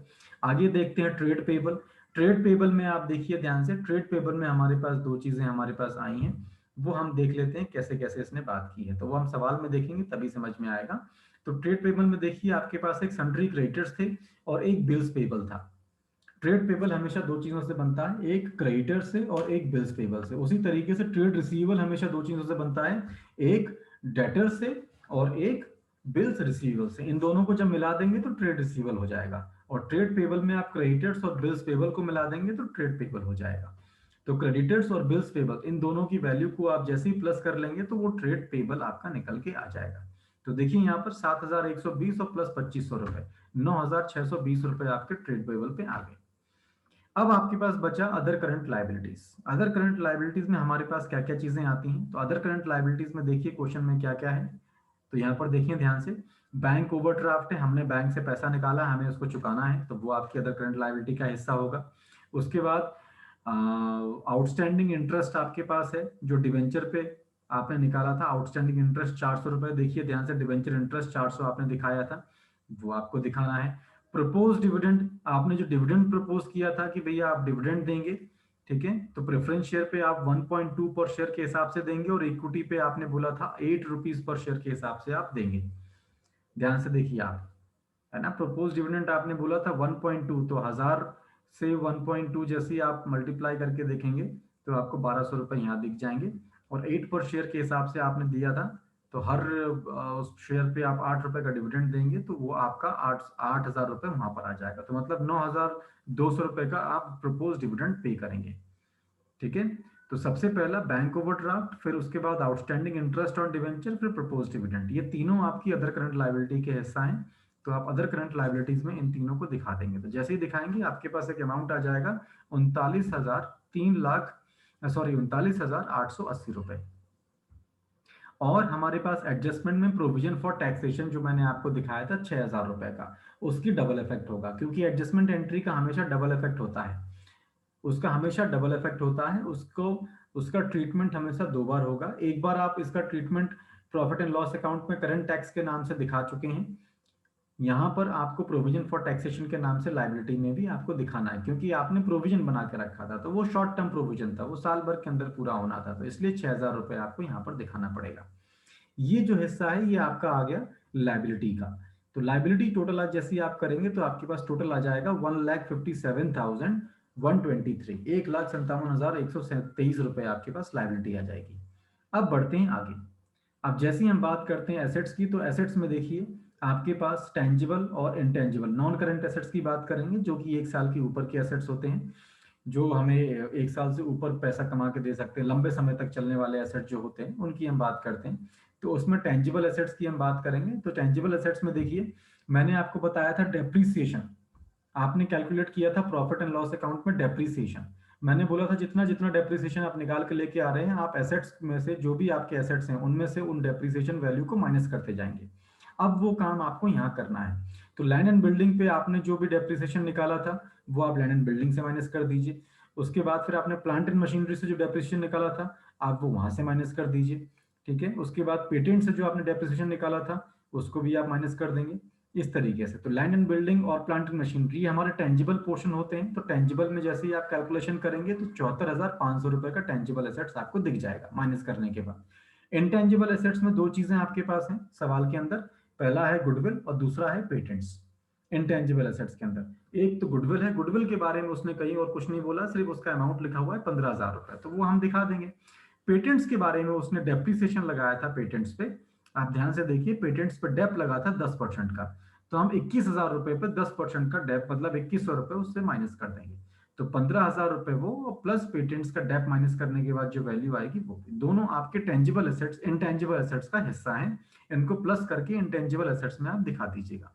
आगे देखते हैं ट्रेड पेबल। ट्रेड पेबल में आप देखिए ध्यान से, ट्रेड पेबल में हमारे पास 2 चीजें हमारे पास आई हैं, वो हम देख लेते हैं कैसे कैसे इसने बात की है, तो वो हम सवाल में देखेंगे तभी समझ में आएगा। तो ट्रेड पेबल में देखिए आपके पास एक सन्ड्री क्रेडिटर्स थे और एक बिल्स पेबल था। ट्रेड पेबल हमेशा 2 चीजों से बनता है, एक क्रेडिटर से और एक बिल्स पेबल से। उसी तरीके से ट्रेड रिसीवेबल हमेशा 2 चीजों से बनता है, एक डेटर से और एक बिल्स रिसीवेबल से। इन दोनों को जब मिला देंगे तो ट्रेड रिसीवेबल हो जाएगा, और ट्रेड पेबल में आप क्रेडिटर्स और बिल्स पेबल को मिला देंगे तो ट्रेड पेबल हो जाएगा। तो क्रेडिटर्स और बिल्स पेबल, इन दोनों की वैल्यू को आप जैसे ही प्लस कर लेंगे तो वो ट्रेड पेबल आपका निकल के आ जाएगा। तो देखिए यहाँ पर 7,120 और प्लस 2,500 रुपए, 9,620 रुपए आपके ट्रेड पेबल पे आ गए। अब आपके पास बचा other current liabilities. Other current liabilities में हमारे पास क्या क्या चीजें आती हैं, तो अदर करंट लाइबिलिटीज में देखिए क्वेश्चन में क्या क्या है। तो यहाँ पर देखिए ध्यान से, बैंक ओवरड्राफ्ट है, हमने बैंक से पैसा निकाला, हमें उसको चुकाना है, तो वो आपकी अदर करंट लाइबिलिटी का हिस्सा होगा। उसके बाद आउटस्टैंडिंग इंटरेस्ट आपके पास है, जो डिवेंचर पे आपने निकाला था, आउटस्टैंडिंग इंटरेस्ट 400 रुपए। देखिए ध्यान से, डिवेंचर इंटरेस्ट 400 आपने दिखाया था, वो आपको दिखाना है। प्रपोज डिविडेंड, आपने जो डिविडेंड प्रपोज किया था कि भैया आप डिविडेंड देंगे, ठीक है, तो प्रेफरेंस शेयर पे आप 1.2 पर शेयर के हिसाब से देंगे, और इक्विटी पे आपने बोला था 8 रुपीज पर शेयर के हिसाब से आप देंगे। ध्यान से देखिए आप, है ना, प्रपोज डिविडेंड आपने बोला था 1.2, तो 1000 से 1.2 जैसे आप मल्टीप्लाई करके देखेंगे तो आपको 1200 रुपए यहाँ दिख जाएंगे, और 8 पर शेयर के हिसाब से आपने दिया था, तो हर उस शेयर पे आप 8 रुपए का डिविडेंड देंगे, तो वो आपका 8,000 रुपए वहां पर आ जाएगा, तो मतलब 9,200 रुपए का आप प्रपोज डिविडेंड पे करेंगे। ठीक है, तो सबसे पहला बैंक ओवरड्राफ्ट, फिर उसके बाद आउटस्टैंडिंग इंटरेस्ट ऑन डिवेंचर, फिर प्रपोज डिविडेंड, ये तीनों आपकी अदर करंट लायबिलिटी के हिस्सा हैं। तो आप अदर करंट लायबिलिटीज में इन तीनों को दिखा देंगे, तो जैसे ही दिखाएंगे आपके पास एक अमाउंट आ जाएगा 39,880 रुपए। और हमारे पास एडजस्टमेंट में प्रोविजन फॉर टैक्सेशन जो मैंने आपको दिखाया था 6,000 रुपए का, उसकी डबल इफेक्ट होगा, क्योंकि एडजस्टमेंट एंट्री का हमेशा डबल इफेक्ट होता है, उसका हमेशा डबल इफेक्ट होता है, उसको उसका ट्रीटमेंट हमेशा 2 बार होगा। एक बार आप इसका treatment profit and loss account में करंट टैक्स के नाम से दिखा चुके हैं, यहाँ पर आपको प्रोविजन फॉर टैक्सेशन के नाम से लायबिलिटी में भी आपको दिखाना है, क्योंकि आपने प्रोविजन बना के रखा था, तो वो शॉर्ट टर्म प्रोविजन था, वो साल भर के अंदर पूरा होना था, तो इसलिए 6,000 रुपए आपको यहाँ पर दिखाना पड़ेगा। ये जो हिस्सा है ये आपका आ गया लायबिलिटी का। तो लायबिलिटी टोटल आज जैसे आप करेंगे तो आपके पास टोटल आ जाएगा 1,57,123, 1,57,123 रुपए आपके पास लायबिलिटी आ जाएगी। अब बढ़ते हैं आगे। अब जैसे ही हम बात करते हैं एसेट्स की, तो एसेट्स में देखिए आपके पास टेंजिबल और इंटेंजिबल नॉन करंट एसेट्स की बात करेंगे, जो कि 1 साल के ऊपर के एसेट्स होते हैं, जो हमें 1 साल से ऊपर पैसा कमा के दे सकते हैं, लंबे समय तक चलने वाले एसेट जो होते हैं उनकी हम बात करते हैं। तो उसमें टेंजिबल एसेट्स की हम बात करेंगे। तो टेंजिबल एसेट्स में देखिए, मैंने आपको बताया था डेप्रीसिएशन, आपने कैलकुलेट किया था प्रॉफिट एंड लॉस अकाउंट में डेप्रीसिएशन। मैंने बोला था जितना जितना डेप्रीसिएशन आप निकाल के लेके आ रहे हैं, आप एसेट्स में से जो भी आपके एसेट्स हैं उनमें से उन डेप्रीसिएशन वैल्यू को माइनस करते जाएंगे। अब वो काम आपको यहाँ करना है। तो लैंड एंड बिल्डिंग पे आपने जो भी डेप्रीसिएशन निकाला था वो आप लैंड एंड बिल्डिंग से माइनस कर दीजिए। उसके बाद फिर आपने प्लांट एंड मशीनरी से जो डेप्रीसिएशन निकाला था आप वो वहां से माइनस कर दीजिए। ठीक है, उसके बाद पेटेंट से जो आपने डेप्रीसिएशन निकाला था उसको भी आप माइनस कर देंगे इस तरीके से। तो लैंड एंड बिल्डिंग और प्लांट एंड मशीनरी हमारे टेंजिबल पोर्शन होते हैं। तो टेंजिबल में जैसे ही आप कैलकुलेशन करेंगे तो 74,500 रुपए का टेंजिबल एसेट्स आपको दिख जाएगा माइनस करने के बाद। इनटेंजिबल एसेट्स में दो चीजें आपके पास हैं सवाल के अंदर, पहला है गुडविल और दूसरा है पेटेंट्स। इनटेंजिबल एसेट्स के अंदर एक तो गुडविल है, गुडविल के बारे में उसने कहीं और कुछ नहीं बोला, सिर्फ उसका अमाउंट लिखा हुआ है 15,000 रुपए, तो वो हम दिखा देंगे। पेटेंट्स के बारे में उसने डेप्रीसिएशन लगाया था पेटेंट्स पे, आप ध्यान से देखिए, पेटेंट्स पे डेप लगा था 10% का, तो हम 21,000 रुपए पे 10% का डेप मतलब 2100 रुपए उससे माइनस कर देंगे। तो 15,000 रुपए वो प्लस पेटेंट्स का डेप माइनस करने के बाद जो वैल्यू आएगी वो, दोनों आपके टेंजिबल एसेट्स इनटेंजिबल एसेट्स का हिस्सा है, इनको प्लस करके इनटेंजिबल एसेट्स में आप दिखा दीजिएगा।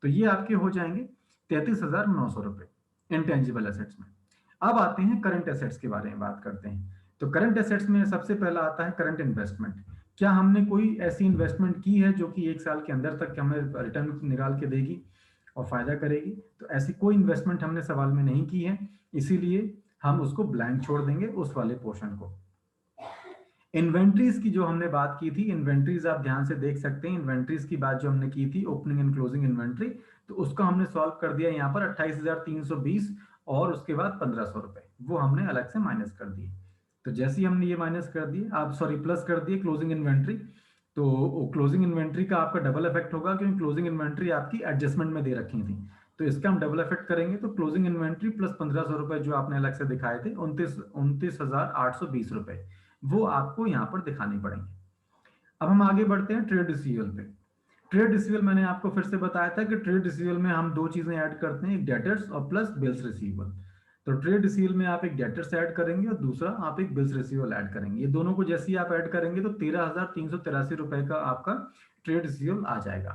तो ये आपके हो जाएंगे 33,900 रुपए इनटेंजिबल एसेट्स में। अब आते हैं करंट एसेट्स के बारे में बात करते हैं। तो करंट एसेट्स में सबसे पहला आता है करंट इन्वेस्टमेंट। क्या हमने कोई ऐसी इन्वेस्टमेंट की है जो कि एक साल के अंदर तक हमें रिटर्न निकाल के देगी और फायदा करेगी? तो ऐसी कोई इन्वेस्टमेंट हमने सवाल में नहीं की है, इसीलिए हम उसको ब्लैंक छोड़ देंगे उस वाले पोर्शन को। इन्वेंट्रीज की जो हमने बात की थी, इन्वेंट्रीज आप ध्यान से देख सकते हैं, इन्वेंट्रीज की बात जो हमने की थी ओपनिंग एंड क्लोजिंग इन्वेंट्री, तो उसको हमने सॉल्व कर दिया यहाँ पर 28,320 और उसके बाद 1,500 रुपए वो हमने अलग से माइनस कर दिए। तो जैसे ही हमने ये माइनस कर दिए, आप सॉरी प्लस कर दिए क्लोजिंग इन्वेंट्री, तो क्लोजिंग इन्वेंट्री का आपका डबल इफेक्ट होगा क्योंकि क्लोजिंग इन्वेंट्री आपकी एडजस्टमेंट में दे रखी थी, तो इसका हम डबल इफेक्ट करेंगे। तो क्लोजिंग इन्वेंट्री प्लस 1,500 रुपए जो आपने अलग से दिखाए थे 29,820 रुपए वो आपको यहाँ पर दिखाने पड़ेंगे। अब हम आगे बढ़ते हैं ट्रेड रिसीवेबल पे। ट्रेड रिसीवेबल मैंने आपको फिर से बताया था कि ट्रेड रिसीवेबल में हम दो चीजें ऐड करते हैं, एक डेटर्स और प्लस बिल्स रिसीवेबल। तो ट्रेड रिसीवेबल में आप एक डेटर्स ऐड करेंगे और दूसरा आप एक बिल्स रिसीवेबल ऐड करेंगे। ये दोनों को जैसे ही आप ऐड करेंगे तो 13,383 रुपए का आपका ट्रेड रिसीवेबल आ जाएगा।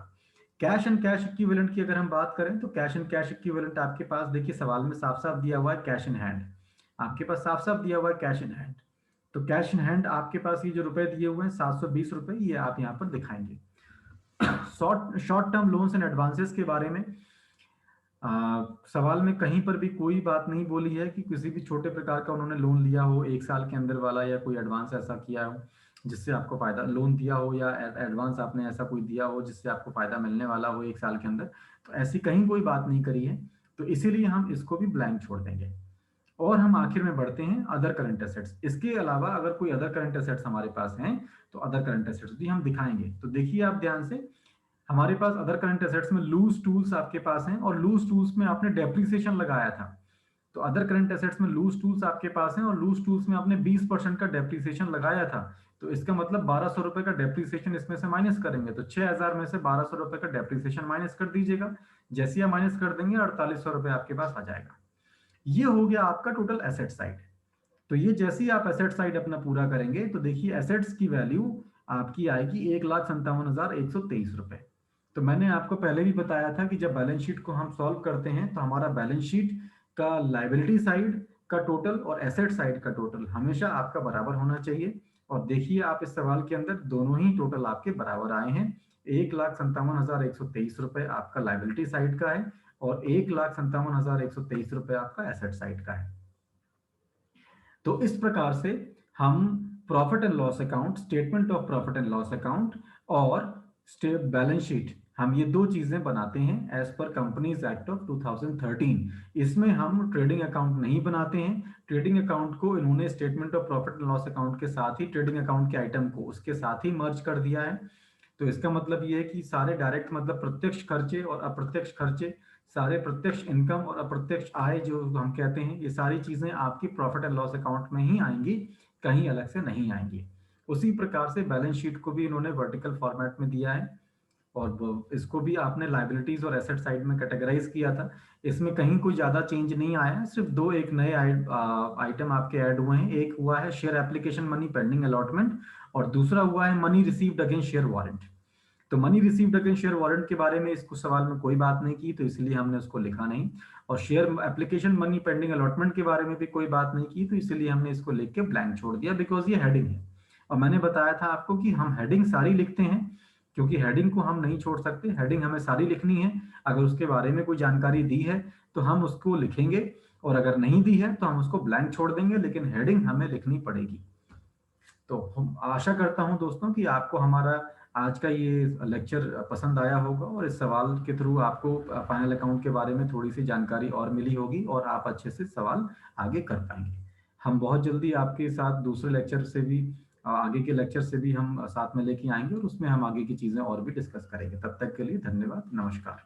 कैश एंड कैश इक्विवेलेंट की अगर हम बात करें तो कैश एंड कैश इक्विवेलेंट आपके पास देखिए सवाल में साफ साफ दिया हुआ है कैश इन हैंड, आपके पास साफ साफ दिया हुआ है कैश इन हैंड। तो कैश इन हैंड आपके पास ये जो रुपए दिए हुए हैं 720 रुपए, ये आप यहाँ पर दिखाएंगे। Short term loans and advances के बारे में सवाल में कहीं पर भी कोई बात नहीं बोली है कि किसी भी छोटे प्रकार का उन्होंने लोन लिया हो एक साल के अंदर वाला, या कोई एडवांस ऐसा किया हो जिससे आपको फायदा, लोन दिया हो या एडवांस आपने ऐसा कोई दिया हो जिससे आपको फायदा मिलने वाला हो एक साल के अंदर, तो ऐसी कहीं कोई बात नहीं करी है, तो इसीलिए हम इसको भी ब्लैंक छोड़ देंगे। और हम आखिर में बढ़ते हैं अदर करंट एसेट्स। इसके अलावा अगर कोई अदर करंट एसेट्स हमारे पास हैं तो अदर करंट एसेट्स भी हम दिखाएंगे। तो देखिए आप ध्यान से, हमारे पास अदर करंट एसेट्स में लूज टूल्स आपके पास हैं और लूज टूल्स में आपने डेप्रीसिएशन लगाया था। तो अदर करंट एसेट्स में लूज टूल्स आपके पास हैं और लूज टूल्स में आपने 20% का डेप्रीसिएशन लगाया था, तो इसका मतलब 1,200 रुपए का डेप्रीसिएशन इसमें से माइनस करेंगे, तो 6,000 में से 1,200 रुपए का डेप्रीसिएशन माइनस कर दीजिएगा। जैसे ही माइनस कर देंगे 4,800 रुपए आपके पास आ जाएगा। ये हो गया आपका टोटल एसेट साइड। तो ये जैसे ही आप एसेट साइड अपना पूरा करेंगे तो देखिए एसेट्स की वैल्यू आपकी आएगी 1,57,123 रुपए। तो मैंने आपको पहले भी बताया था कि जब बैलेंस शीट को हम सॉल्व करते हैं तो हमारा बैलेंस शीट का लाइबिलिटी साइड का टोटल और एसेट साइड का टोटल हमेशा आपका बराबर होना चाहिए। और देखिए आप इस सवाल के अंदर दोनों ही टोटल आपके बराबर आए हैं। 1,57,123 रुपए आपका लाइबिलिटी साइड का है और 1,57,123 रुपए आपका एसेट साइड का है। तो इस प्रकार से हम profit and loss account, statement of profit and loss account और बैलेंस शीट, हम ये दो चीजें बनाते हैं as per companies act of 2013। इसमें हम ट्रेडिंग अकाउंट नहीं बनाते हैं। ट्रेडिंग अकाउंट को इन्होंने statement of profit and loss account के साथ ही ट्रेडिंग अकाउंट के आइटम को उसके साथ ही मर्ज कर दिया है। तो इसका मतलब ये है कि सारे डायरेक्ट मतलब प्रत्यक्ष खर्चे और अप्रत्यक्ष खर्चे, सारे प्रत्यक्ष इनकम और अप्रत्यक्ष आय जो हम कहते हैं, ये सारी चीजें आपकी प्रॉफिट एंड लॉस अकाउंट में ही आएंगी, कहीं अलग से नहीं आएंगी। उसी प्रकार से बैलेंस शीट को भी इन्होंने वर्टिकल फॉर्मेट में दिया है और इसको भी आपने लाइबिलिटीज और एसेट साइड में कैटेगराइज किया था। इसमें कहीं कोई ज़्यादा चेंज नहीं आया है, सिर्फ दो एक नए आइटम आपके ऐड हुए हैं। एक हुआ है share application money pending allotment, और दूसरा हुआ है money received against share warrant. तो money received against share warrant के बारे में इस कुछ सवाल में कोई बात नहीं की, तो इसलिए हमने उसको लिखा नहीं। और share application money pending allotment के बारे में भी कोई बात नहीं की, तो इसलिए हमने इसको लिख के ब्लैंक छोड़ दिया, बिकॉज ये हेडिंग है। और मैंने बताया था आपको कि हम हेडिंग सारी लिखते हैं, क्योंकि हेडिंग को हम नहीं छोड़ सकते, हेडिंग हमें सारी लिखनी है। अगर उसके बारे में कोई जानकारी दी है तो हम उसको लिखेंगे, और अगर नहीं दी है तो हम उसको ब्लैंक छोड़ देंगे, लेकिन हेडिंग हमें लिखनी पड़ेगी। तो हम आशा करता हूं दोस्तों कि आपको हमारा आज का ये लेक्चर पसंद आया होगा, और इस सवाल के थ्रू आपको फाइनल अकाउंट के बारे में थोड़ी सी जानकारी और मिली होगी, और आप अच्छे से सवाल आगे कर पाएंगे। हम बहुत जल्दी आपके साथ दूसरे लेक्चर से भी, आगे के लेक्चर से भी हम साथ में लेके आएंगे, और उसमें हम आगे की चीजें और भी डिस्कस करेंगे। तब तक के लिए धन्यवाद, नमस्कार।